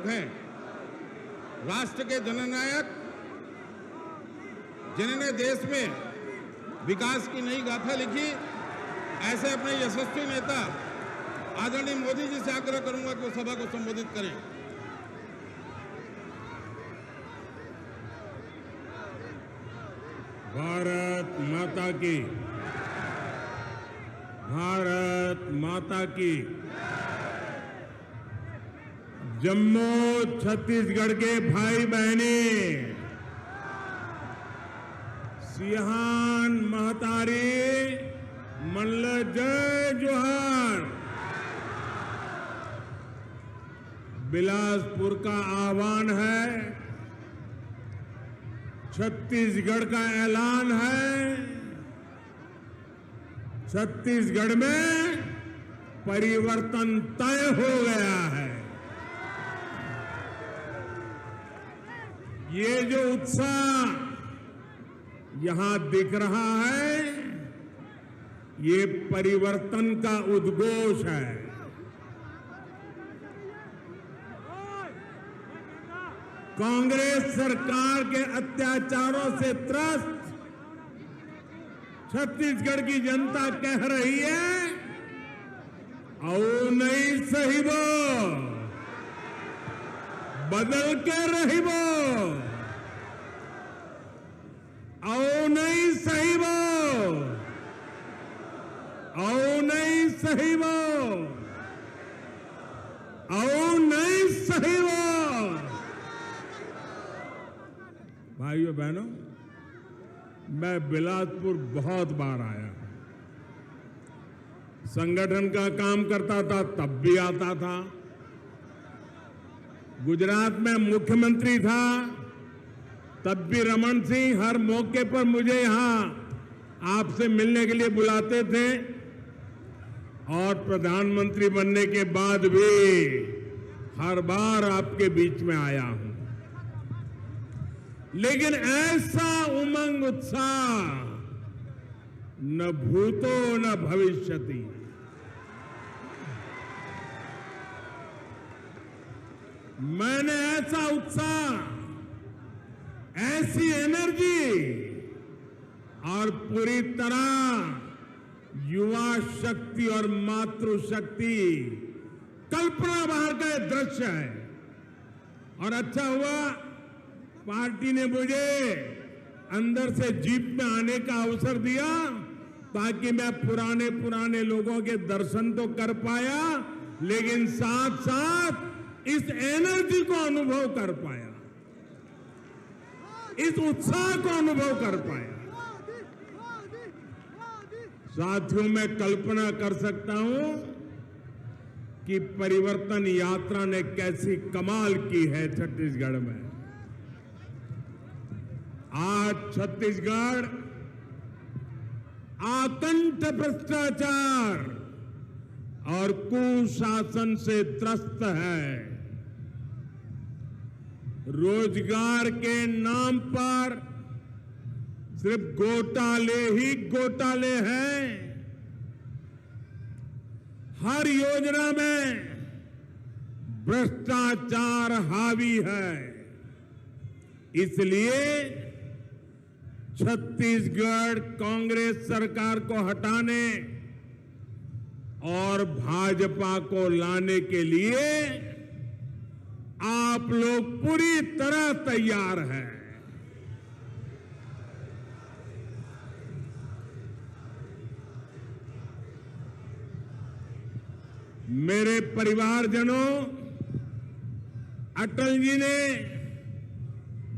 हैं राष्ट्र के जननायक, जिन्होंने देश में विकास की नई गाथा लिखी, ऐसे अपने यशस्वी नेता आदरणीय मोदी जी से आग्रह करूंगा कि वो सभा को संबोधित करें। भारत माता की, भारत माता की। जम्मू छत्तीसगढ़ के भाई बहनी, सियान महतारी, मल्ल जय जोहार। बिलासपुर का आह्वान है, छत्तीसगढ़ का ऐलान है। छत्तीसगढ़ में परिवर्तन तय हो गया है। ये जो उत्साह यहां दिख रहा है, ये परिवर्तन का उद्घोष है। कांग्रेस सरकार के अत्याचारों से त्रस्त छत्तीसगढ़ की जनता कह रही है, आओ नहीं सही वो, बदल के रही वो, आओ नहीं सही वो, आओ नहीं सही वो, आओ नहीं सही वो। भाइयों बहनों, मैं बिलासपुर बहुत बार आया। संगठन का काम करता था तब भी आता था। गुजरात में मुख्यमंत्री था तब भी रमन सिंह हर मौके पर मुझे यहां आपसे मिलने के लिए बुलाते थे, और प्रधानमंत्री बनने के बाद भी हर बार आपके बीच में आया हूं। लेकिन ऐसा उमंग उत्साह न भूतो न भविष्यति। मैंने ऐसा उत्साह, ऐसी एनर्जी और पूरी तरह युवा शक्ति और मातृशक्ति, कल्पना बाहर का दृश्य है। और अच्छा हुआ पार्टी ने मुझे अंदर से जीप में आने का अवसर दिया, ताकि मैं पुराने लोगों के दर्शन तो कर पाया, लेकिन साथ साथ इस एनर्जी को अनुभव कर पाया, इस उत्साह को अनुभव कर पाया। साथियों, मैं कल्पना कर सकता हूं कि परिवर्तन यात्रा ने कैसी कमाल की है छत्तीसगढ़ में। आज छत्तीसगढ़ आतंक, भ्रष्टाचार और कुशासन से त्रस्त है। रोजगार के नाम पर सिर्फ घोटाले ही घोटाले हैं। हर योजना में भ्रष्टाचार हावी है। इसलिए छत्तीसगढ़ कांग्रेस सरकार को हटाने और भाजपा को लाने के लिए आप लोग पूरी तरह तैयार हैं। मेरे परिवारजनों, अटल जी ने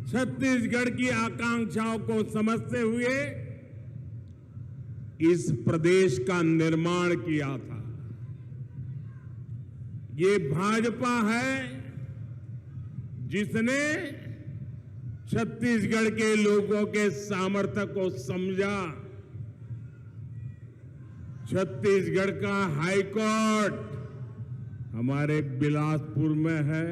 छत्तीसगढ़ की आकांक्षाओं को समझते हुए इस प्रदेश का निर्माण किया था। ये भाजपा है जिसने छत्तीसगढ़ के लोगों के सामर्थ्य को समझा। छत्तीसगढ़ का हाईकोर्ट हमारे बिलासपुर में है।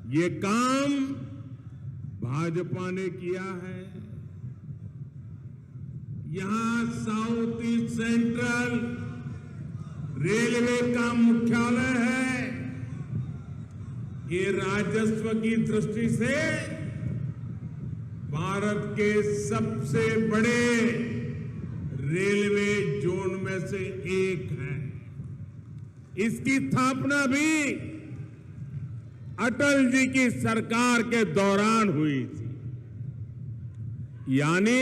ये काम भाजपा ने किया है। यहां साउथ ईस्ट सेंट्रल रेलवे का मुख्यालय है। ये राजस्व की दृष्टि से भारत के सबसे बड़े रेलवे जोन में से एक है। इसकी स्थापना भी अटल जी की सरकार के दौरान हुई थी। यानी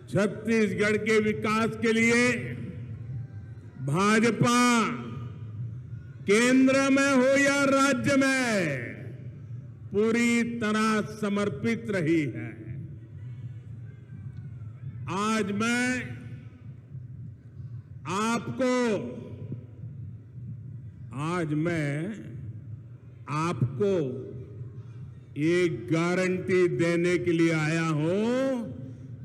छत्तीसगढ़ के विकास के लिए भाजपा केंद्र में हो या राज्य में पूरी तरह समर्पित रही है। आज मैं आपको एक गारंटी देने के लिए आया हूं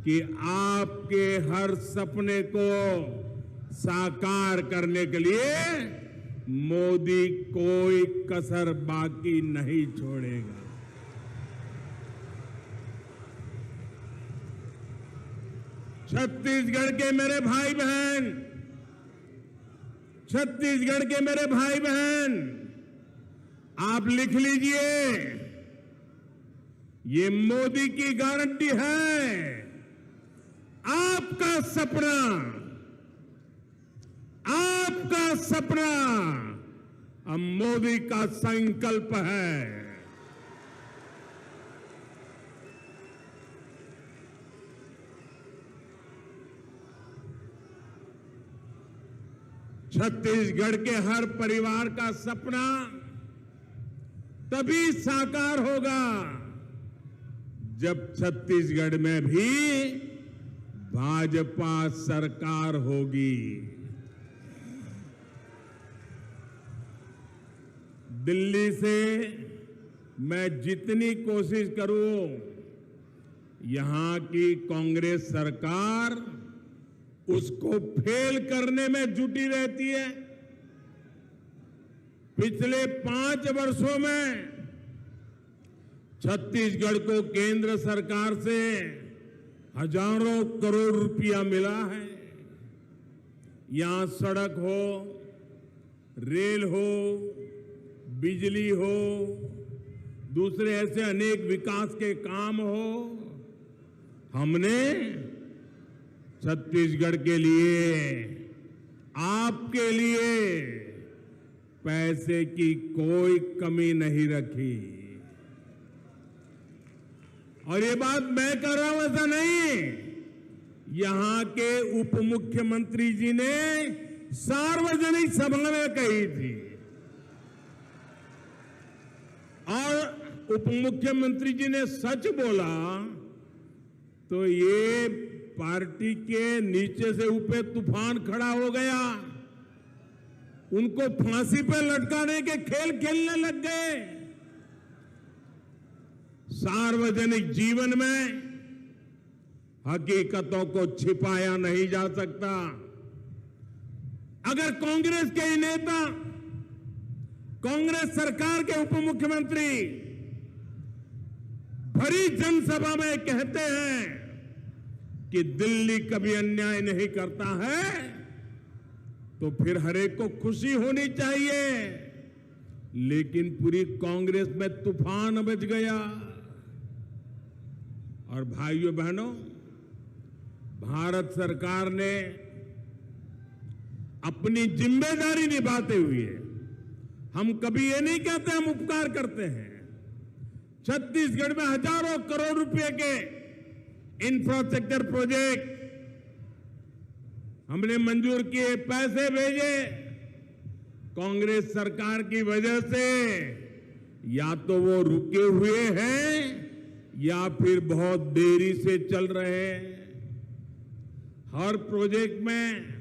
कि आपके हर सपने को साकार करने के लिए मोदी कोई कसर बाकी नहीं छोड़ेगा। छत्तीसगढ़ के मेरे भाई बहन, आप लिख लीजिए, ये मोदी की गारंटी है। आपका सपना अब मोदी का संकल्प है। छत्तीसगढ़ के हर परिवार का सपना तभी साकार होगा जब छत्तीसगढ़ में भी भाजपा सरकार होगी। दिल्ली से मैं जितनी कोशिश करूं, यहां की कांग्रेस सरकार उसको फेल करने में जुटी रहती है। पिछले 5 वर्षों में छत्तीसगढ़ को केंद्र सरकार से हजारों करोड़ रुपया मिला है। यहां सड़क हो, रेल हो, बिजली हो, दूसरे ऐसे अनेक विकास के काम हो। हमने छत्तीसगढ़ के लिए, आपके लिए पैसे की कोई कमी नहीं रखी। और ये बात मैं कर रहा हूं ऐसा नहीं, यहां के उप मुख्यमंत्री जी ने सार्वजनिक सभा में कही थी। और उप मुख्यमंत्री जी ने सच बोला तो ये पार्टी के नीचे से ऊपर तूफान खड़ा हो गया। उनको फांसी पर लटकाने के खेल खेलने लग गए। सार्वजनिक जीवन में हकीकतों को छिपाया नहीं जा सकता। अगर कांग्रेस के ही नेता, कांग्रेस सरकार के उप मुख्यमंत्री भरी जनसभा में कहते हैं कि दिल्ली कभी अन्याय नहीं करता है, तो फिर हरेक को खुशी होनी चाहिए। लेकिन पूरी कांग्रेस में तूफान मच गया। और भाइयों बहनों, भारत सरकार ने अपनी जिम्मेदारी निभाते हुए, हम कभी ये नहीं कहते हम उपकार करते हैं, छत्तीसगढ़ में हजारों करोड़ रुपए के इंफ्रास्ट्रक्चर प्रोजेक्ट हमने मंजूर किए, पैसे भेजे। कांग्रेस सरकार की वजह से या तो वो रुके हुए हैं या फिर बहुत देरी से चल रहे हैं। हर प्रोजेक्ट में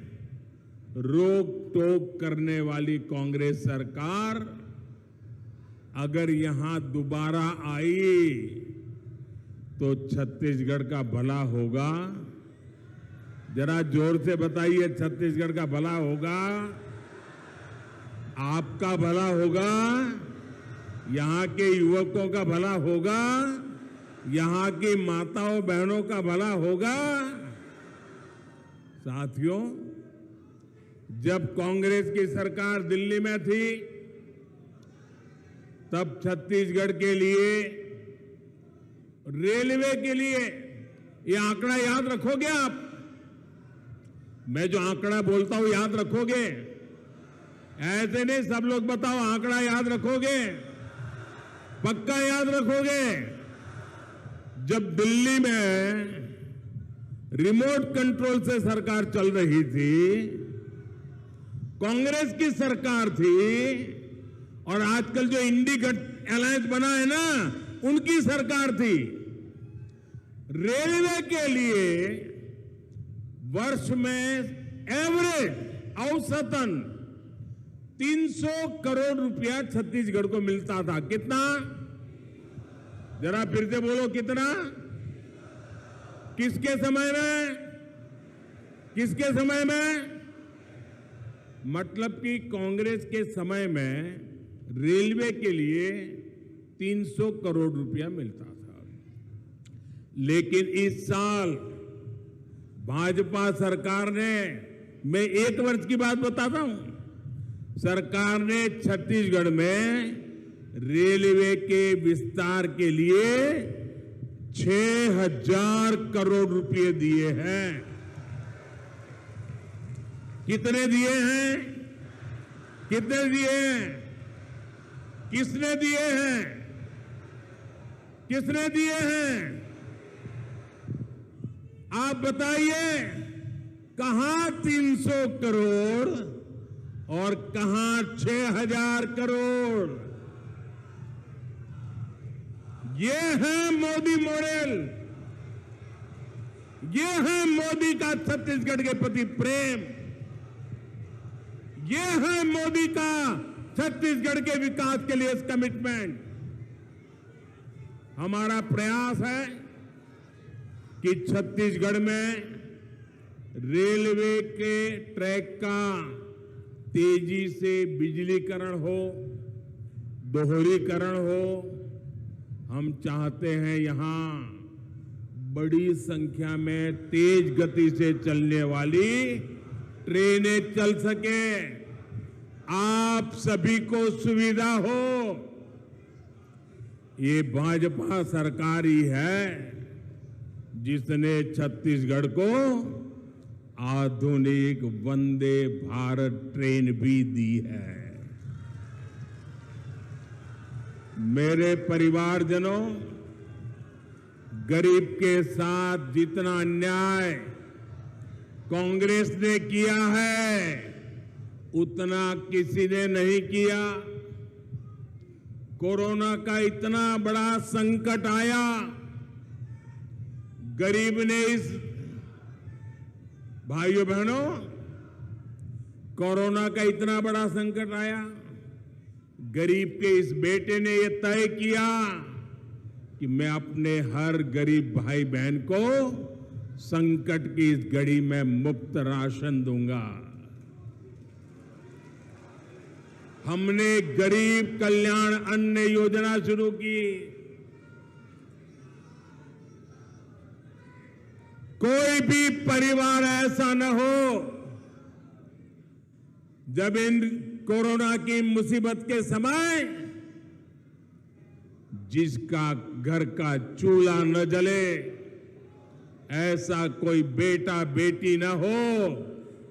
रोक टोक करने वाली कांग्रेस सरकार अगर यहां दोबारा आई तो छत्तीसगढ़ का भला होगा। जरा जोर से बताइए, छत्तीसगढ़ का भला होगा, आपका भला होगा, यहां के युवकों का भला होगा, यहां की माताओं बहनों का भला होगा। साथियों, जब कांग्रेस की सरकार दिल्ली में थी तब छत्तीसगढ़ के लिए, रेलवे के लिए, ये आंकड़ा याद रखोगे आप? मैं जो आंकड़ा बोलता हूं याद रखोगे? ऐसे नहीं सब लोग बताओ, आंकड़ा याद रखोगे? पक्का याद रखोगे? जब दिल्ली में रिमोट कंट्रोल से सरकार चल रही थी, कांग्रेस की सरकार थी, और आजकल जो इंडी अलायंस बना है ना, उनकी सरकार थी। रेलवे के लिए वर्ष में एवरेज औसतन 300 करोड़ रुपया छत्तीसगढ़ को मिलता था। कितना? जरा फिर से बोलो, कितना? किसके समय में? किसके समय में? मतलब कि कांग्रेस के समय में रेलवे के लिए 300 करोड़ रुपया मिलता था। लेकिन इस साल भाजपा सरकार ने, मैं एक वर्ष की बात बताता हूं, सरकार ने छत्तीसगढ़ में रेलवे के विस्तार के लिए 6,000 करोड़ रुपए दिए हैं। कितने दिए हैं? कितने दिए हैं? किसने दिए हैं? किसने दिए हैं? आप बताइए, कहां 300 करोड़ और कहां 6,000 करोड़? ये है मोदी मॉडल, ये है मोदी का छत्तीसगढ़ के प्रति प्रेम, ये है मोदी का छत्तीसगढ़ के विकास के लिए कमिटमेंट। हमारा प्रयास है कि छत्तीसगढ़ में रेलवे के ट्रैक का तेजी से बिजलीकरण हो, दोहरीकरण हो। हम चाहते हैं यहां बड़ी संख्या में तेज गति से चलने वाली ट्रेनें चल सके, आप सभी को सुविधा हो। ये भाजपा सरकार ही है जिसने छत्तीसगढ़ को आधुनिक वंदे भारत ट्रेन भी दी है। मेरे परिवारजनों, गरीब के साथ जितना अन्याय कांग्रेस ने किया है, उतना किसी ने नहीं किया। कोरोना का इतना बड़ा संकट आया, गरीब ने इस, भाइयों बहनों, कोरोना का इतना बड़ा संकट आया, गरीब के इस बेटे ने यह तय किया कि मैं अपने हर गरीब भाई बहन को संकट की इस घड़ी में मुफ्त राशन दूंगा। हमने गरीब कल्याण अन्न योजना शुरू की। कोई भी परिवार ऐसा न हो जब इन कोरोना की मुसीबत के समय जिसका घर का चूल्हा न जले, ऐसा कोई बेटा बेटी न हो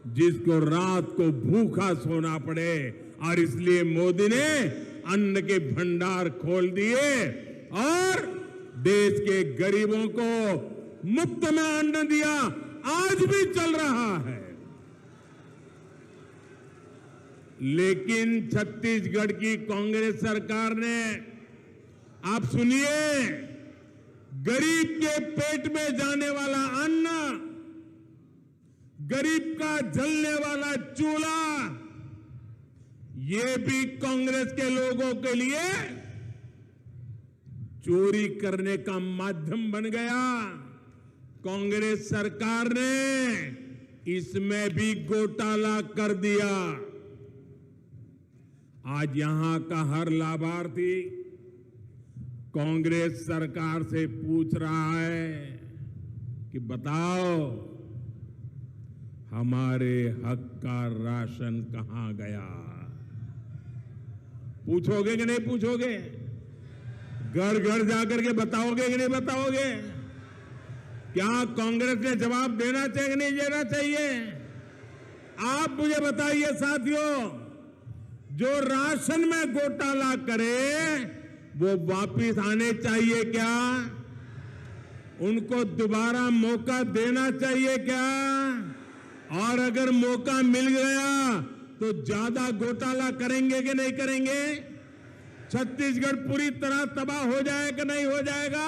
जिसको रात को भूखा सोना पड़े। और इसलिए मोदी ने अन्न के भंडार खोल दिए और देश के गरीबों को मुफ्त में अन्न दिया। आज भी चल रहा है। लेकिन छत्तीसगढ़ की कांग्रेस सरकार ने, आप सुनिए, गरीब के पेट में जाने वाला अन्न, गरीब का जलने वाला चूल्हा, ये भी कांग्रेस के लोगों के लिए चोरी करने का माध्यम बन गया। कांग्रेस सरकार ने इसमें भी घोटाला कर दिया। आज यहां का हर लाभार्थी कांग्रेस सरकार से पूछ रहा है कि बताओ हमारे हक का राशन कहां गया। पूछोगे कि नहीं पूछोगे? घर घर जाकर के बताओगे कि नहीं बताओगे? क्या कांग्रेस ने जवाब देना चाहिए कि नहीं देना चाहिए? आप मुझे बताइए साथियों, जो राशन में घोटाला करे वो वापिस आने चाहिए क्या? उनको दोबारा मौका देना चाहिए क्या? और अगर मौका मिल गया तो ज्यादा घोटाला करेंगे कि नहीं करेंगे? छत्तीसगढ़ पूरी तरह तबाह हो जाएगा कि नहीं हो जाएगा?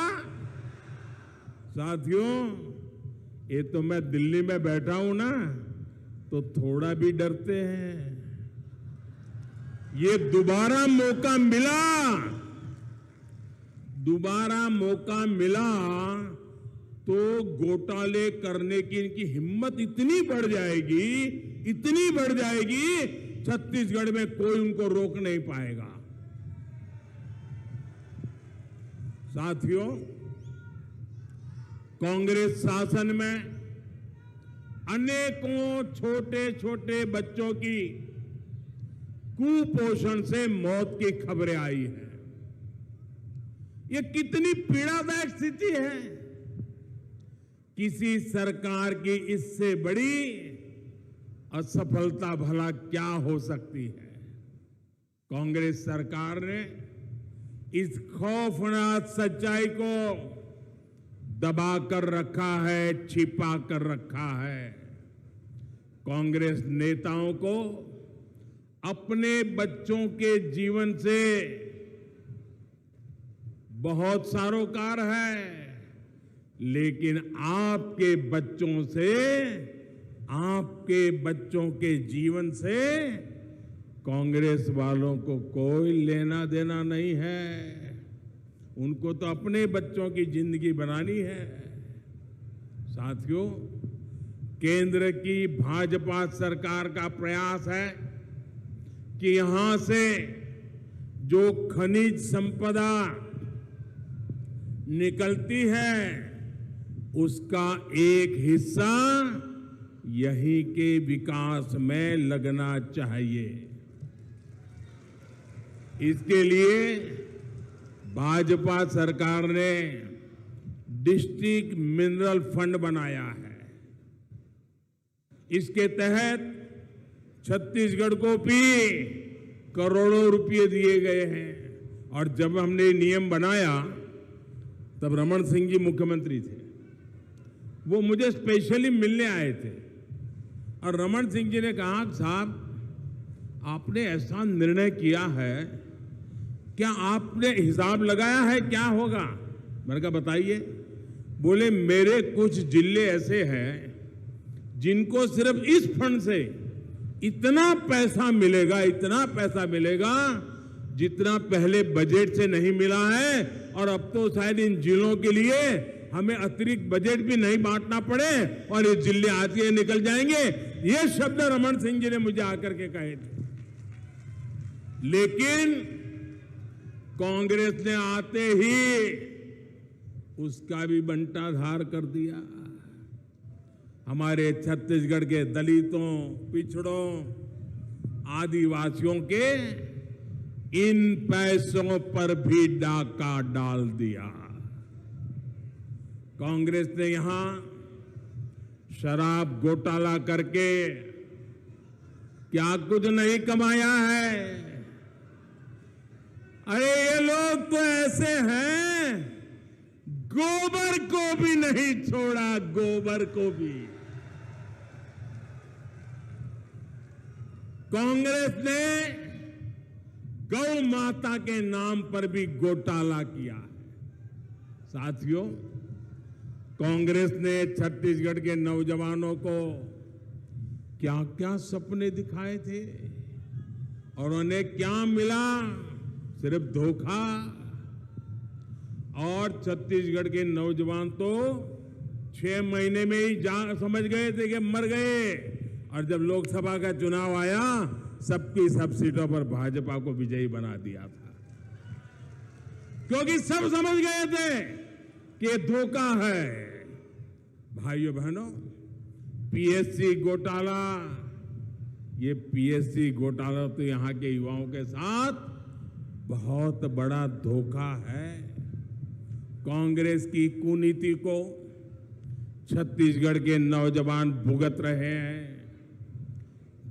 साथियों, ये तो मैं दिल्ली में बैठा हूं ना, तो थोड़ा भी डरते हैं। ये दोबारा मौका मिला तो घोटाले करने की इनकी हिम्मत इतनी बढ़ जाएगी, छत्तीसगढ़ में कोई उनको रोक नहीं पाएगा। साथियों, कांग्रेस शासन में अनेकों छोटे छोटे बच्चों की कुपोषण से मौत की खबरें आई हैं। ये कितनी पीड़ादायक स्थिति है। किसी सरकार की इससे बड़ी असफलता भला क्या हो सकती है? कांग्रेस सरकार ने इस खौफनाक सच्चाई को दबा कर रखा है, छिपा कर रखा है। कांग्रेस नेताओं को अपने बच्चों के जीवन से बहुत सरोकार है, लेकिन आपके बच्चों के जीवन से कांग्रेस वालों को कोई लेना देना नहीं है। उनको तो अपने बच्चों की जिंदगी बनानी है। साथियों, केंद्र की भाजपा सरकार का प्रयास है कि यहां से जो खनिज संपदा निकलती है उसका एक हिस्सा यहीं के विकास में लगना चाहिए। इसके लिए भाजपा सरकार ने डिस्ट्रिक्ट मिनरल फंड बनाया है। इसके तहत छत्तीसगढ़ को भी करोड़ों रुपए दिए गए हैं। और जब हमने ये नियम बनाया तब रमन सिंह जी मुख्यमंत्री थे। वो मुझे स्पेशली मिलने आए थे और रमन सिंह जी ने कहा, साहब आपने ऐसा निर्णय किया है, क्या आपने हिसाब लगाया है क्या होगा? मैंने कहा बताइए। बोले मेरे कुछ जिले ऐसे हैं जिनको सिर्फ इस फंड से इतना पैसा मिलेगा जितना पहले बजट से नहीं मिला है, और अब तो शायद इन जिलों के लिए हमें अतिरिक्त बजट भी नहीं बांटना पड़े और ये जिले आज के निकल जाएंगे। ये शब्द रमन सिंह जी ने मुझे आकर के कहे थे। लेकिन कांग्रेस ने आते ही उसका भी बंटाधार कर दिया। हमारे छत्तीसगढ़ के दलितों, पिछड़ों, आदिवासियों के इन पैसों पर भी डाका डाल दिया। कांग्रेस ने यहां शराब घोटाला करके क्या कुछ नहीं कमाया है। अरे ये लोग तो ऐसे हैं, गोबर को भी नहीं छोड़ा, गोबर को भी। कांग्रेस ने गौ माता के नाम पर भी घोटाला किया है। साथियों, कांग्रेस ने छत्तीसगढ़ के नौजवानों को क्या क्या सपने दिखाए थे और उन्हें क्या मिला? सिर्फ धोखा। और छत्तीसगढ़ के नौजवान तो 6 महीने में ही समझ गए थे कि मर गए। और जब लोकसभा का चुनाव आया, सबकी सब सीटों पर भाजपा को विजयी बना दिया था, क्योंकि सब समझ गए थे कि ये धोखा है। भाइयों बहनों, पीएससी घोटाला, ये पीएससी घोटाला तो यहां के युवाओं के साथ बहुत बड़ा धोखा है। कांग्रेस की कुनीति को छत्तीसगढ़ के नौजवान भुगत रहे हैं।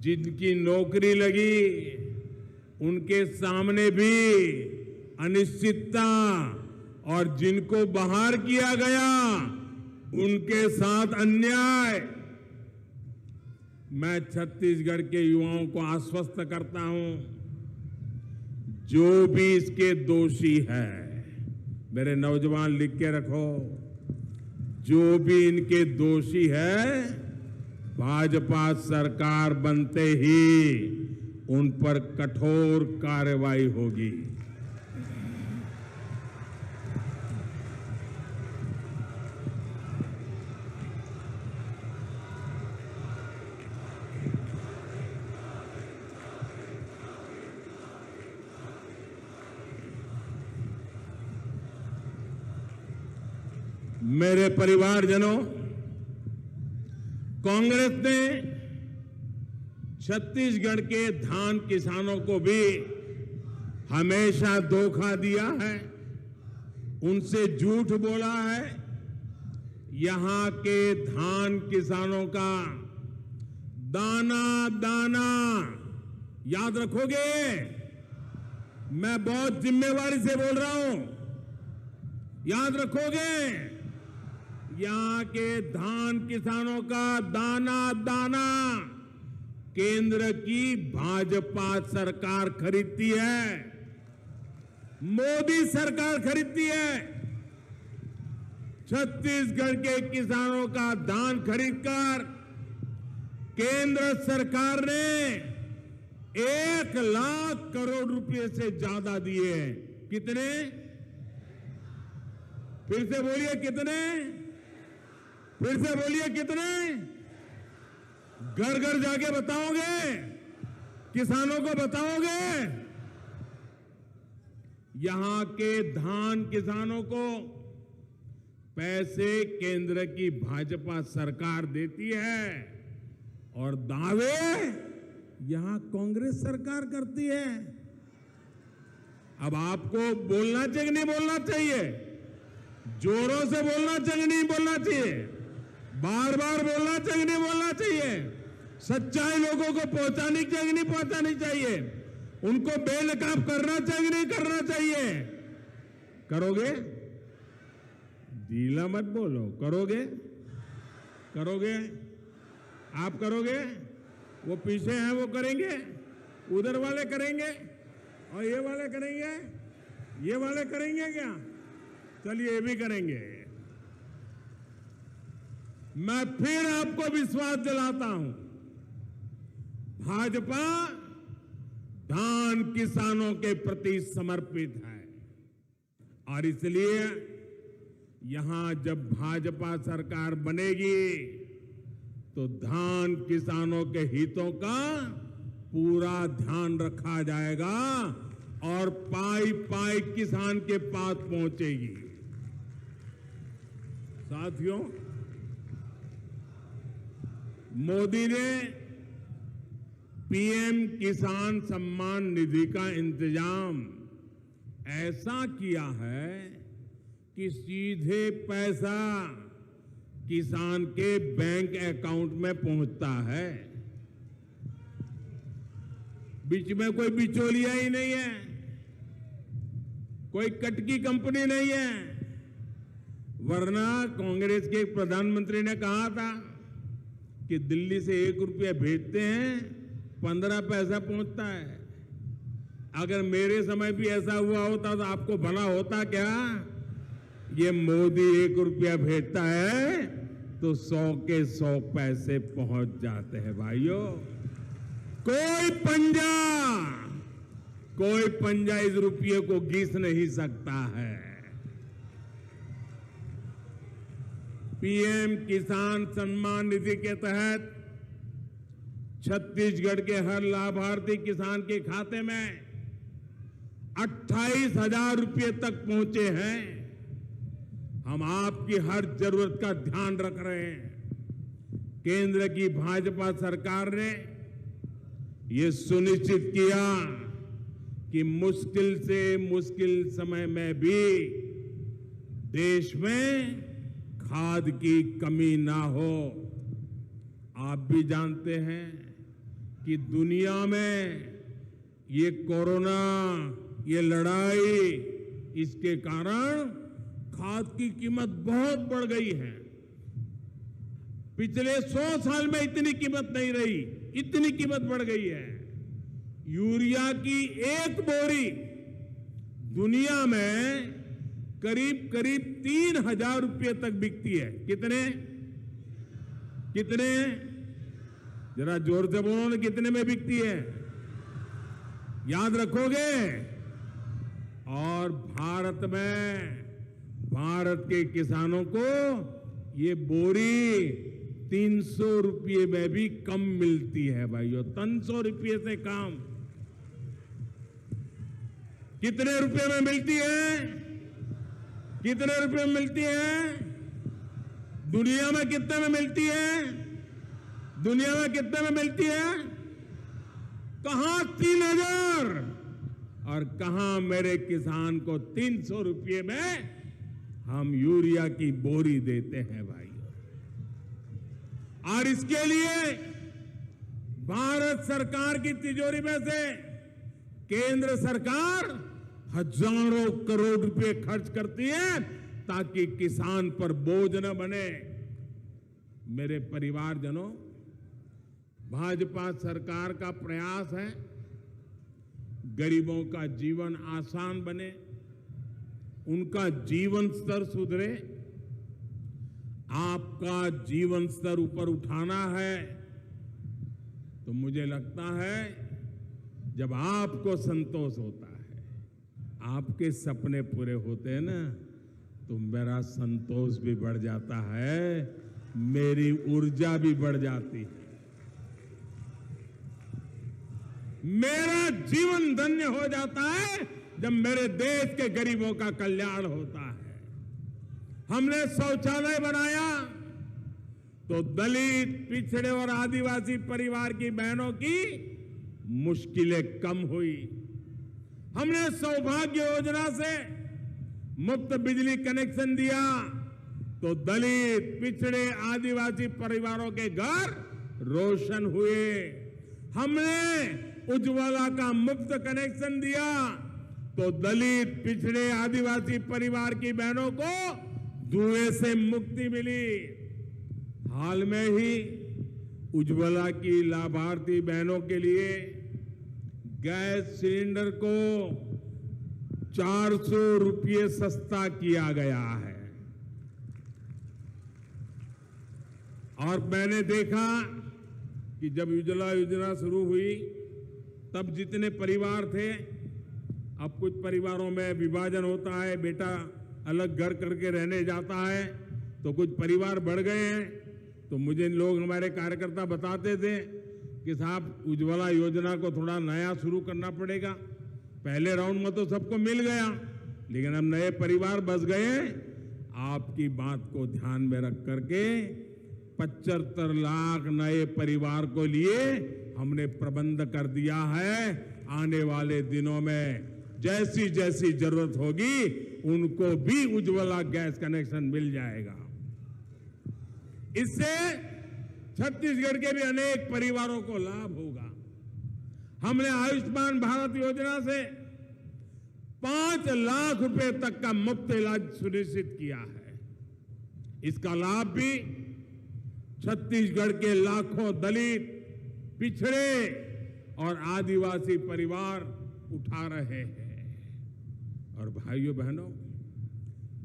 जिनकी नौकरी लगी उनके सामने भी अनिश्चितता, और जिनको बाहर किया गया उनके साथ अन्याय। मैं छत्तीसगढ़ के युवाओं को आश्वस्त करता हूं, जो भी इसके दोषी है, मेरे नौजवान लिख के रखो, जो भी इनके दोषी है, भाजपा सरकार बनते ही उन पर कठोर कार्रवाई होगी। मेरे परिवारजनों, कांग्रेस ने छत्तीसगढ़ के धान किसानों को भी हमेशा धोखा दिया है, उनसे झूठ बोला है। यहां के धान किसानों का दाना दाना याद रखोगे? मैं बहुत जिम्मेवारी से बोल रहा हूं, याद रखोगे? यहां के धान किसानों का दाना दाना केंद्र की भाजपा सरकार खरीदती है, मोदी सरकार खरीदती है। छत्तीसगढ़ के किसानों का धान खरीदकर केंद्र सरकार ने 1 लाख करोड़ रुपए से ज्यादा दिए हैं। कितने? फिर से बोलिए कितने? फिर से बोलिए कितने? घर घर जाके बताओगे? किसानों को बताओगे? यहां के धान किसानों को पैसे केंद्र की भाजपा सरकार देती है और दावे यहां कांग्रेस सरकार करती है। अब आपको बोलना चाहिए कि नहीं बोलना चाहिए? जोरों से बोलना चाहिए नहीं बोलना चाहिए? बार बार बोलना चाहिए नहीं बोलना चाहिए? सच्चाई लोगों को पहुंचानी चाहिए नहीं पहुंचानी चाहिए? उनको बेनकाब करना चाहिए नहीं करना चाहिए? करोगे? ढीला मत बोलो। करोगे? करोगे? आप करोगे? वो पीछे हैं वो करेंगे, उधर वाले करेंगे, और ये वाले करेंगे, ये वाले करेंगे क्या? चलिए ये भी करेंगे। मैं फिर आपको विश्वास दिलाता हूं, भाजपा धान किसानों के प्रति समर्पित है, और इसलिए यहां जब भाजपा सरकार बनेगी तो धान किसानों के हितों का पूरा ध्यान रखा जाएगा और पाई पाई किसान के पास पहुंचेगी। साथियों, मोदी ने पीएम किसान सम्मान निधि का इंतजाम ऐसा किया है कि सीधे पैसा किसान के बैंक अकाउंट में पहुंचता है। बीच में कोई बिचौलिया ही नहीं है, कोई कटकी कंपनी नहीं है। वरना कांग्रेस के एक प्रधानमंत्री ने कहा था कि दिल्ली से 1 रुपया भेजते हैं 15 पैसा पहुंचता है। अगर मेरे समय भी ऐसा हुआ होता तो आपको भला होता क्या? ये मोदी 1 रुपया भेजता है तो 100 के 100 पैसे पहुंच जाते हैं। भाइयों, कोई पंजा इस रुपये को घिस नहीं सकता है। पीएम किसान सम्मान निधि के तहत छत्तीसगढ़ के हर लाभार्थी किसान के खाते में 28,000 रुपये तक पहुंचे हैं। हम आपकी हर जरूरत का ध्यान रख रहे हैं। केंद्र की भाजपा सरकार ने यह सुनिश्चित किया कि मुश्किल से मुश्किल समय में भी देश में खाद की कमी ना हो। आप भी जानते हैं कि दुनिया में ये कोरोना, ये लड़ाई, इसके कारण खाद की कीमत बहुत बढ़ गई है। पिछले 100 साल में इतनी कीमत नहीं रही, इतनी कीमत बढ़ गई है। यूरिया की एक बोरी दुनिया में करीब करीब 3,000 रुपये तक बिकती है। कितने कितने? जरा जोर से बोलो ना, कितने में बिकती है? याद रखोगे? और भारत में, भारत के किसानों को ये बोरी 300 रुपये में भी कम मिलती है भाइयों, 300 रुपये से कम। कितने रुपए में मिलती है? कितने रुपए में मिलती है? दुनिया में कितने में मिलती है? दुनिया में कितने में मिलती है? कहां 3,000 और कहां मेरे किसान को 300 रुपये में हम यूरिया की बोरी देते हैं भाई। और इसके लिए भारत सरकार की तिजोरी में से केंद्र सरकार हजारों करोड़ रुपए खर्च करती है ताकि किसान पर बोझ न बने। मेरे परिवारजनों, भाजपा सरकार का प्रयास है गरीबों का जीवन आसान बने, उनका जीवन स्तर सुधरे। आपका जीवन स्तर ऊपर उठाना है तो मुझे लगता है जब आपको संतोष होता है, आपके सपने पूरे होते हैं ना, तो मेरा संतोष भी बढ़ जाता है, मेरी ऊर्जा भी बढ़ जाती है, मेरा जीवन धन्य हो जाता है जब मेरे देश के गरीबों का कल्याण होता है। हमने शौचालय बनाया तो दलित, पिछड़े और आदिवासी परिवार की बहनों की मुश्किलें कम हुई। हमने सौभाग्य योजना से मुफ्त बिजली कनेक्शन दिया तो दलित, पिछड़े, आदिवासी परिवारों के घर रोशन हुए। हमने उज्ज्वला का मुफ्त कनेक्शन दिया तो दलित, पिछड़े, आदिवासी परिवार की बहनों को धुएं से मुक्ति मिली। हाल में ही उज्ज्वला की लाभार्थी बहनों के लिए गैस सिलेंडर को 400 रुपये सस्ता किया गया है। और मैंने देखा कि जब उज्ज्वला योजना शुरू हुई तब जितने परिवार थे, अब कुछ परिवारों में विभाजन होता है, बेटा अलग घर करके रहने जाता है, तो कुछ परिवार बढ़ गए हैं। तो मुझे लोग, हमारे कार्यकर्ता बताते थे कि साहब उज्ज्वला योजना को थोड़ा नया शुरू करना पड़ेगा। पहले राउंड में तो सबको मिल गया, लेकिन अब नए परिवार बस गए। आपकी बात को ध्यान में रख करके 75 लाख नए परिवार को लिए हमने प्रबंध कर दिया है। आने वाले दिनों में जैसी जैसी जरूरत होगी उनको भी उज्ज्वला गैस कनेक्शन मिल जाएगा। इससे छत्तीसगढ़ के भी अनेक परिवारों को लाभ होगा। हमने आयुष्मान भारत योजना से 5 लाख रुपए तक का मुफ्त इलाज सुनिश्चित किया है। इसका लाभ भी छत्तीसगढ़ के लाखों दलित, पिछड़े और आदिवासी परिवार उठा रहे हैं। और भाइयों बहनों,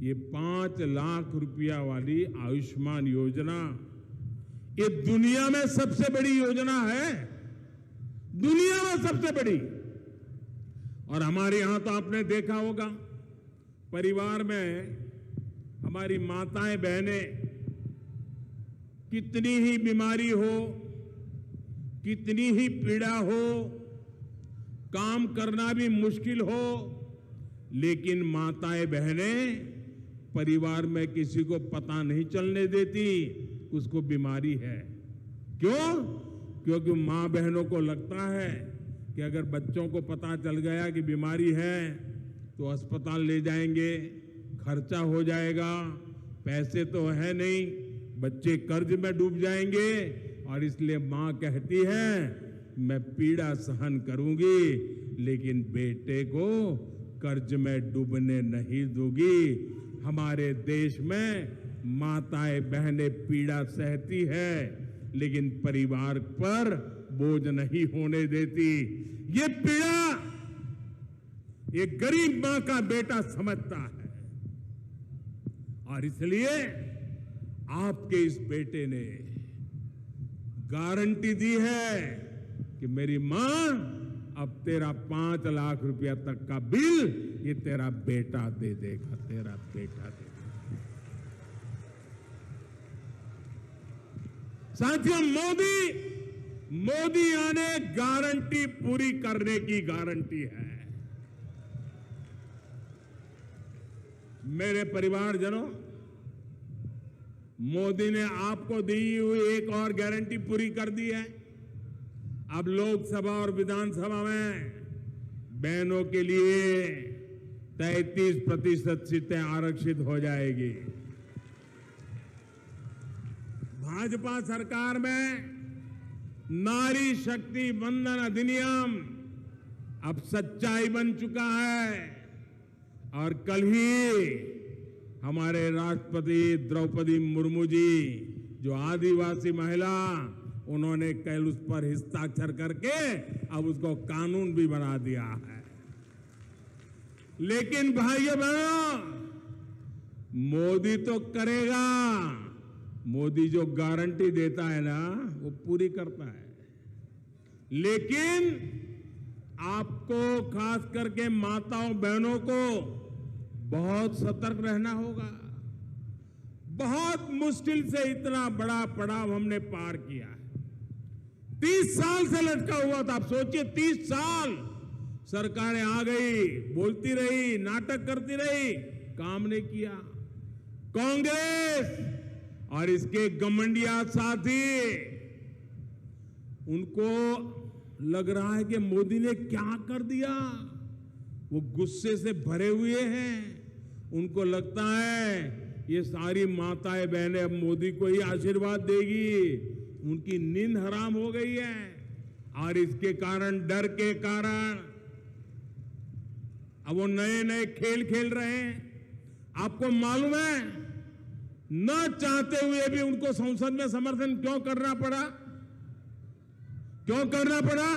ये 5 लाख रुपया वाली आयुष्मान योजना ये दुनिया में सबसे बड़ी योजना है, दुनिया में सबसे बड़ी। और हमारे यहां तो आपने देखा होगा, परिवार में हमारी माताएं बहनें कितनी ही बीमारी हो, कितनी ही पीड़ा हो, काम करना भी मुश्किल हो, लेकिन माताएं बहनें परिवार में किसी को पता नहीं चलने देती उसको बीमारी है। क्यों? क्योंकि मां बहनों को लगता है कि अगर बच्चों को पता चल गया कि बीमारी है तो अस्पताल ले जाएंगे, खर्चा हो जाएगा, पैसे तो है नहीं, बच्चे कर्ज में डूब जाएंगे, और इसलिए मां कहती है मैं पीड़ा सहन करूंगी लेकिन बेटे को कर्ज में डूबने नहीं दूंगी। हमारे देश में माताएं बहनें पीड़ा सहती है लेकिन परिवार पर बोझ नहीं होने देती। ये पीड़ा ये गरीब मां का बेटा समझता है, और इसलिए आपके इस बेटे ने गारंटी दी है कि मेरी मां अब तेरा 5 लाख रुपया तक का बिल ये तेरा बेटा दे देगा, तेरा बेटा दे देगा। साथियों, मोदी आने गारंटी पूरी करने की गारंटी है। मेरे परिवारजनों, मोदी ने आपको दी हुई एक और गारंटी पूरी कर दी है। अब लोकसभा और विधानसभा में बहनों के लिए 33% सीटें आरक्षित हो जाएगी। भाजपा सरकार में नारी शक्ति वंदन अधिनियम अब सच्चाई बन चुका है, और कल ही हमारे राष्ट्रपति द्रौपदी मुर्मू जी, जो आदिवासी महिला, उन्होंने कल उस पर हस्ताक्षर करके अब उसको कानून भी बना दिया है। लेकिन भाइयों बहनों, मोदी तो करेगा, मोदी जो गारंटी देता है ना वो पूरी करता है, लेकिन आपको खास करके माताओं बहनों को बहुत सतर्क रहना होगा। बहुत मुश्किल से इतना बड़ा पड़ाव हमने पार किया है। 30 साल से लटका हुआ था। आप सोचिए, 30 साल सरकारें आ गई, बोलती रही, नाटक करती रही, काम नहीं किया। कांग्रेस और इसके घमंडिया साथी, उनको लग रहा है कि मोदी ने क्या कर दिया, वो गुस्से से भरे हुए हैं। उनको लगता है ये सारी माताएं बहनें अब मोदी को ही आशीर्वाद देगी, उनकी नींद हराम हो गई है, और इसके कारण, डर के कारण अब वो नए नए खेल खेल रहे हैं। आपको मालूम है, न चाहते हुए भी उनको संसद में समर्थन क्यों करना पड़ा? क्यों करना पड़ा?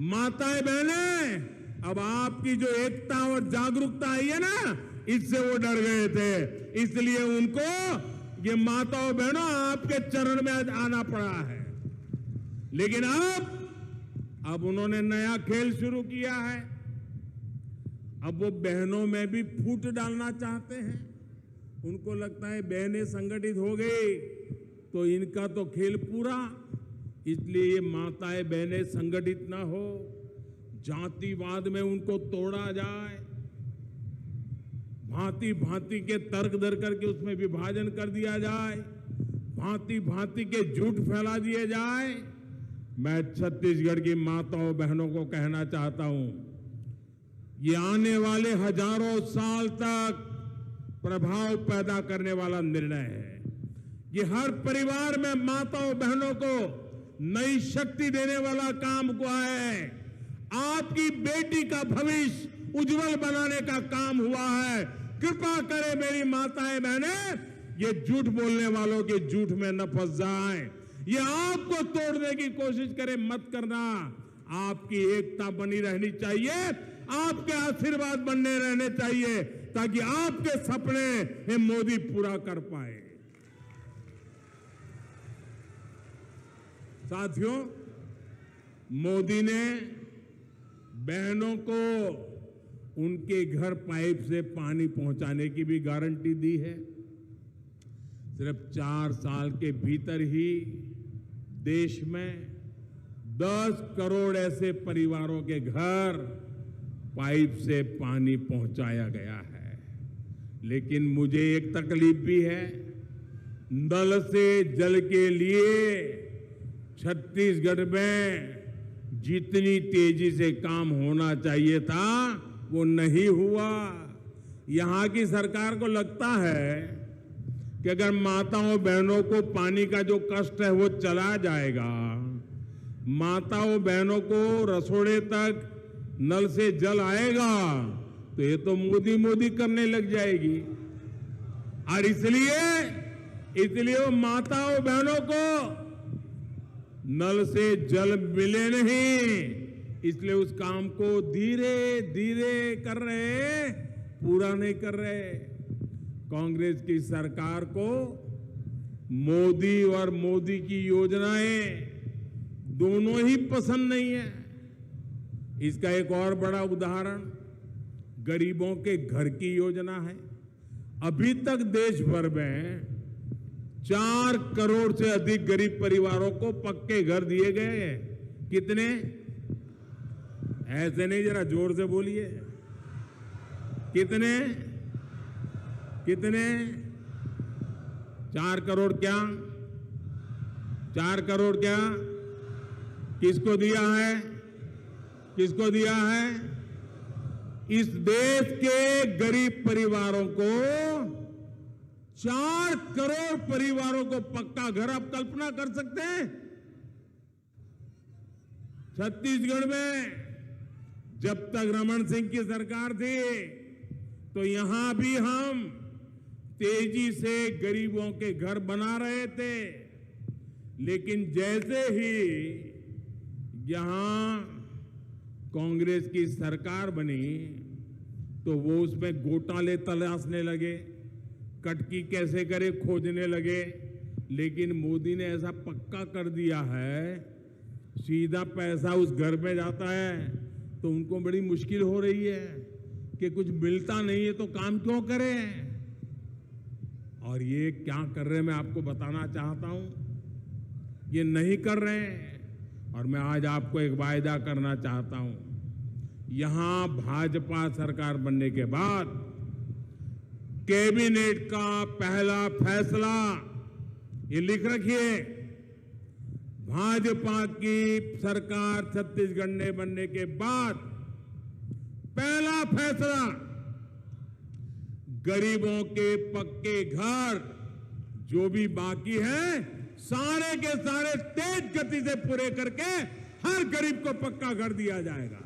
माताएं बहनें, अब आपकी जो एकता और जागरूकता आई है ना, इससे वो डर गए थे, इसलिए उनको ये माताओं बहनों आपके चरण में आना पड़ा है। लेकिन अब उन्होंने नया खेल शुरू किया है। अब वो बहनों में भी फूट डालना चाहते हैं। उनको लगता है बहनें संगठित हो गई तो इनका तो खेल पूरा, इसलिए ये माताएं बहनें संगठित ना हो, जातिवाद में उनको तोड़ा जाए, भांति भांति के तर्क दर करके उसमें विभाजन कर दिया जाए, भांति भांति के झूठ फैला दिए जाए। मैं छत्तीसगढ़ की माताओं बहनों को कहना चाहता हूं, ये आने वाले हजारों साल तक प्रभाव पैदा करने वाला निर्णय है। ये हर परिवार में माताओं बहनों को नई शक्ति देने वाला काम हुआ है। आपकी बेटी का भविष्य उज्जवल बनाने का काम हुआ है। कृपा करें मेरी माताएं बहनें, ये झूठ बोलने वालों के झूठ में न फंस जाएं। ये आपको तोड़ने की कोशिश करें, मत करना। आपकी एकता बनी रहनी चाहिए, आपके आशीर्वाद बनने रहने चाहिए, ताकि आपके सपने ये मोदी पूरा कर पाए। साथियों, मोदी ने बहनों को उनके घर पाइप से पानी पहुंचाने की भी गारंटी दी है। सिर्फ 4 साल के भीतर ही देश में 10 करोड़ ऐसे परिवारों के घर पाइप से पानी पहुंचाया गया है। लेकिन मुझे एक तकलीफ भी है, नल से जल के लिए छत्तीसगढ़ में जितनी तेजी से काम होना चाहिए था वो नहीं हुआ। यहां की सरकार को लगता है कि अगर माताओं बहनों को पानी का जो कष्ट है वो चला जाएगा, माताओं बहनों को रसोड़े तक नल से जल आएगा, तो ये तो मोदी मोदी करने लग जाएगी। और इसलिए वो माताओं बहनों को नल से जल मिले नहीं, इसलिए उस काम को धीरे धीरे कर रहे, पूरा नहीं कर रहे। कांग्रेस की सरकार को मोदी और मोदी की योजनाएं दोनों ही पसंद नहीं है। इसका एक और बड़ा उदाहरण गरीबों के घर की योजना है। अभी तक देश भर में 4 करोड़ से अधिक गरीब परिवारों को पक्के घर दिए गए हैं। कितने? ऐसे नहीं, जरा जोर से बोलिए। कितने? 4 करोड़ क्या? 4 करोड़ क्या? किसको दिया है? किसको दिया है? इस देश के गरीब परिवारों को, 4 करोड़ परिवारों को पक्का घर। आप कल्पना कर सकते हैं? छत्तीसगढ़ में जब तक रमन सिंह की सरकार थी तो यहां भी हम तेजी से गरीबों के घर बना रहे थे, लेकिन जैसे ही यहां कांग्रेस की सरकार बनी तो वो उसमें घोटाले तलाशने लगे, कटकी कैसे करे खोजने लगे। लेकिन मोदी ने ऐसा पक्का कर दिया है, सीधा पैसा उस घर में जाता है, तो उनको बड़ी मुश्किल हो रही है कि कुछ मिलता नहीं है तो काम क्यों करें। और ये क्या कर रहे हैं मैं आपको बताना चाहता हूं, ये नहीं कर रहे हैं। और मैं आज आपको एक वायदा करना चाहता हूं, यहां भाजपा सरकार बनने के बाद कैबिनेट का पहला फैसला, ये लिख रखिए, भाजपा की सरकार छत्तीसगढ़ में बनने के बाद पहला फैसला, गरीबों के पक्के घर जो भी बाकी है सारे के सारे तेज गति से पूरे करके हर गरीब को पक्का घर दिया जाएगा।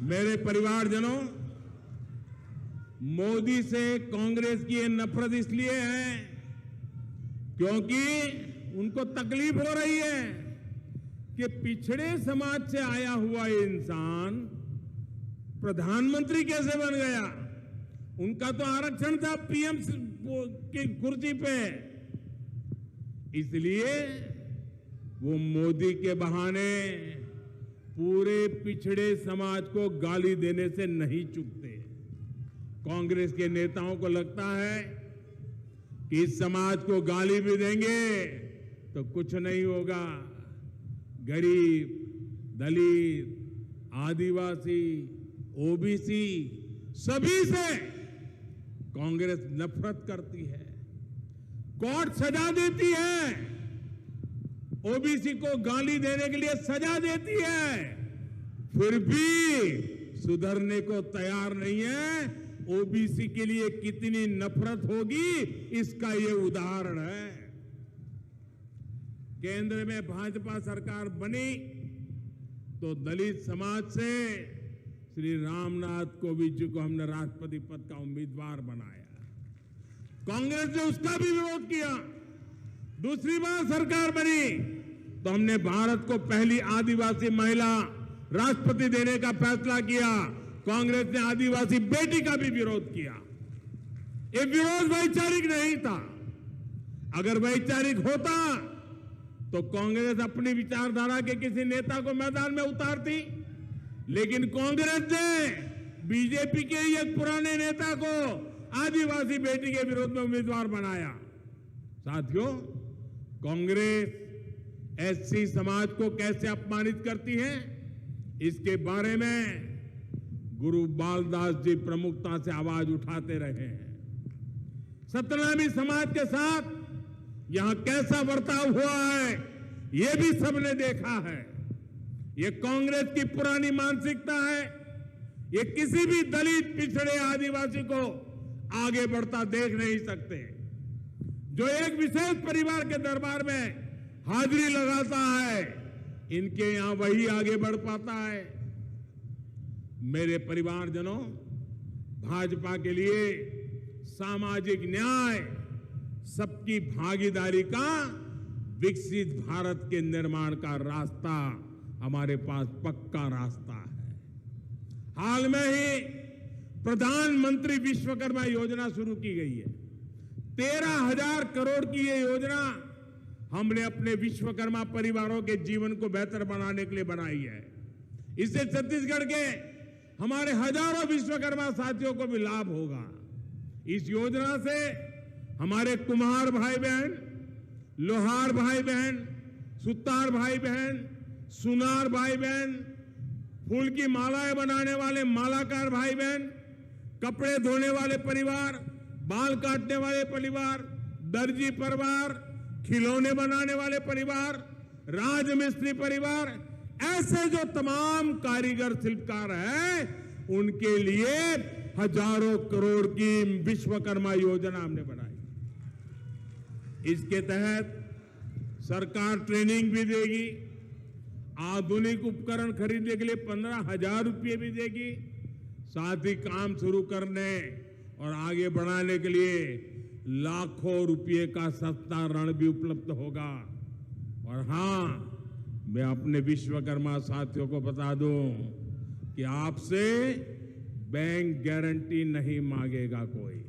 मेरे परिवारजनों, मोदी से कांग्रेस की ये नफरत इसलिए है क्योंकि उनको तकलीफ हो रही है कि पिछड़े समाज से आया हुआ इंसान प्रधानमंत्री कैसे बन गया। उनका तो आरक्षण था पीएम की कुर्सी पे, इसलिए वो मोदी के बहाने पूरे पिछड़े समाज को गाली देने से नहीं चूकते। कांग्रेस के नेताओं को लगता है कि इस समाज को गाली भी देंगे तो कुछ नहीं होगा। गरीब, दलित, आदिवासी, ओबीसी सभी से कांग्रेस नफरत करती है, कोर्ट सजा देती है, ओबीसी को गाली देने के लिए सजा देती है, फिर भी सुधरने को तैयार नहीं है। ओबीसी के लिए कितनी नफरत होगी इसका ये उदाहरण है। केंद्र में भाजपा सरकार बनी तो दलित समाज से श्री रामनाथ कोविंद जी को हमने राष्ट्रपति पद का उम्मीदवार बनाया। कांग्रेस ने उसका भी विरोध किया। दूसरी बार सरकार बनी तो हमने भारत को पहली आदिवासी महिला राष्ट्रपति देने का फैसला किया। कांग्रेस ने आदिवासी बेटी का भी विरोध किया। ये विरोध वैचारिक नहीं था। अगर वैचारिक होता तो कांग्रेस अपनी विचारधारा के किसी नेता को मैदान में उतारती, लेकिन कांग्रेस ने बीजेपी के एक पुराने नेता को आदिवासी बेटी के विरोध में उम्मीदवार बनाया। साथियों, कांग्रेस एससी समाज को कैसे अपमानित करती है, इसके बारे में गुरु बालदास जी प्रमुखता से आवाज उठाते रहे हैं। सतनामी समाज के साथ यहां कैसा बर्ताव हुआ है ये भी सबने देखा है। ये कांग्रेस की पुरानी मानसिकता है। ये किसी भी दलित, पिछड़े, आदिवासी को आगे बढ़ता देख नहीं सकते। जो एक विशेष परिवार के दरबार में हाजिरी लगाता है, इनके यहां वही आगे बढ़ पाता है। मेरे परिवारजनों, भाजपा के लिए सामाजिक न्याय, सबकी भागीदारी का विकसित भारत के निर्माण का रास्ता हमारे पास पक्का रास्ता है। हाल में ही प्रधानमंत्री विश्वकर्मा योजना शुरू की गई है। 13,000 करोड़ की ये योजना हमने अपने विश्वकर्मा परिवारों के जीवन को बेहतर बनाने के लिए बनाई है। इससे छत्तीसगढ़ के हमारे हजारों विश्वकर्मा साथियों को भी लाभ होगा। इस योजना से हमारे कुम्हार भाई बहन, लोहार भाई बहन, सुतार भाई बहन, सुनार भाई बहन, फूल की मालाएं बनाने वाले मालाकार भाई बहन, कपड़े धोने वाले परिवार, बाल काटने वाले परिवार, दर्जी परिवार, खिलौने बनाने वाले परिवार, राजमिस्त्री परिवार, ऐसे जो तमाम कारीगर शिल्पकार हैं, उनके लिए हजारों करोड़ की विश्वकर्मा योजना हमने बनाई। इसके तहत सरकार ट्रेनिंग भी देगी, आधुनिक उपकरण खरीदने के लिए 15,000 रुपये भी देगी, साथ ही काम शुरू करने और आगे बढ़ाने के लिए लाखों रुपये का सस्ता ऋण भी उपलब्ध होगा। और हां, मैं अपने विश्वकर्मा साथियों को बता दूं कि आपसे बैंक गारंटी नहीं मांगेगा कोई।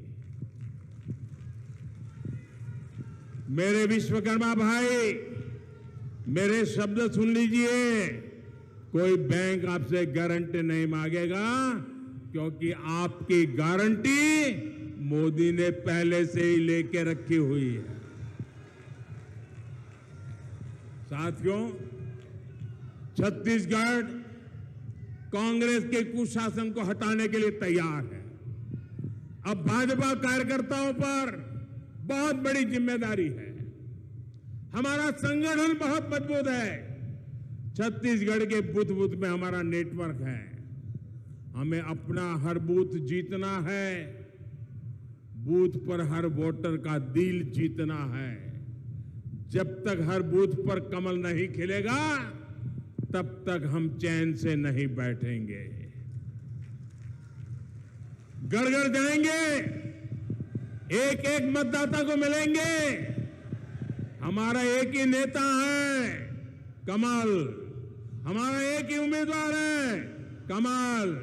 मेरे विश्वकर्मा भाई, मेरे शब्द सुन लीजिए, कोई बैंक आपसे गारंटी नहीं मांगेगा, क्योंकि आपकी गारंटी मोदी ने पहले से ही लेके रखी हुई है। साथियों, छत्तीसगढ़ कांग्रेस के कुशासन को हटाने के लिए तैयार है। अब भाजपा कार्यकर्ताओं पर बहुत बड़ी जिम्मेदारी है। हमारा संगठन बहुत मजबूत है। छत्तीसगढ़ के बूथ बूथ में हमारा नेटवर्क है। हमें अपना हर बूथ जीतना है, बूथ पर हर वोटर का दिल जीतना है। जब तक हर बूथ पर कमल नहीं खिलेगा, तब तक हम चैन से नहीं बैठेंगे। घर घर जाएंगे, एक एक मतदाता को मिलेंगे। हमारा एक ही नेता है, कमल। हमारा एक ही उम्मीदवार है, कमल।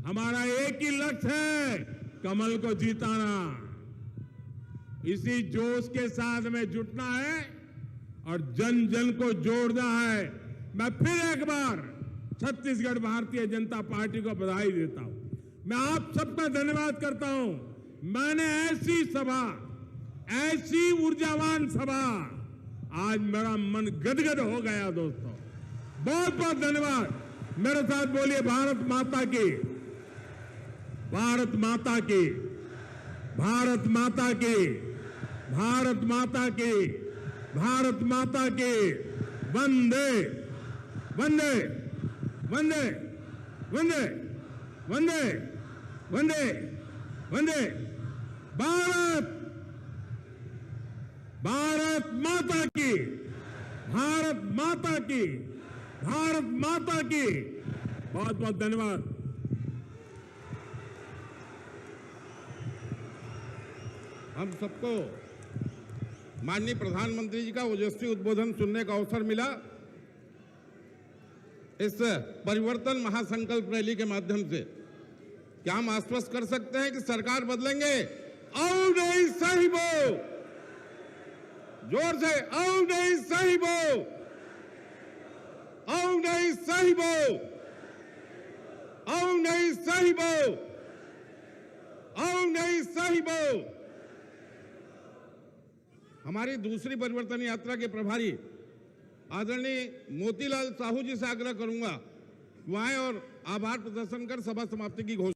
हमारा एक ही लक्ष्य है, कमल को जिताना। इसी जोश के साथ में जुटना है और जन जन को जोड़ना है। मैं फिर एक बार छत्तीसगढ़ भारतीय जनता पार्टी को बधाई देता हूं। मैं आप सबका धन्यवाद करता हूं। मैंने ऐसी सभा, ऐसी ऊर्जावान सभा, आज मेरा मन गदगद हो गया दोस्तों। बहुत बहुत धन्यवाद। मेरे साथ बोलिए, भारत माता की, भारत माता की, भारत माता की, भारत माता की, भारत माता की। वंदे वंदे वंदे वंदे वंदे वंदे वंदे। भारत भारत माता की, भारत माता की, भारत माता की। बहुत बहुत धन्यवाद। हम सबको माननीय प्रधानमंत्री जी का ओजस्वी उद्बोधन सुनने का अवसर मिला। इस परिवर्तन महासंकल्प रैली के माध्यम से क्या हम आश्वस्त कर सकते हैं कि सरकार बदलेंगे? आओ नहीं साहिबो, जोर से आओ नहीं साहिबो, आओ नहीं साहिबो, आओ नहीं साहिबो, आओ नहीं साहिबो। हमारी दूसरी परिवर्तन यात्रा के प्रभारी आदरणीय मोतीलाल साहू जी से आग्रह करूंगा, वहां और आभार प्रदर्शन कर सभा समाप्ति की घोषणा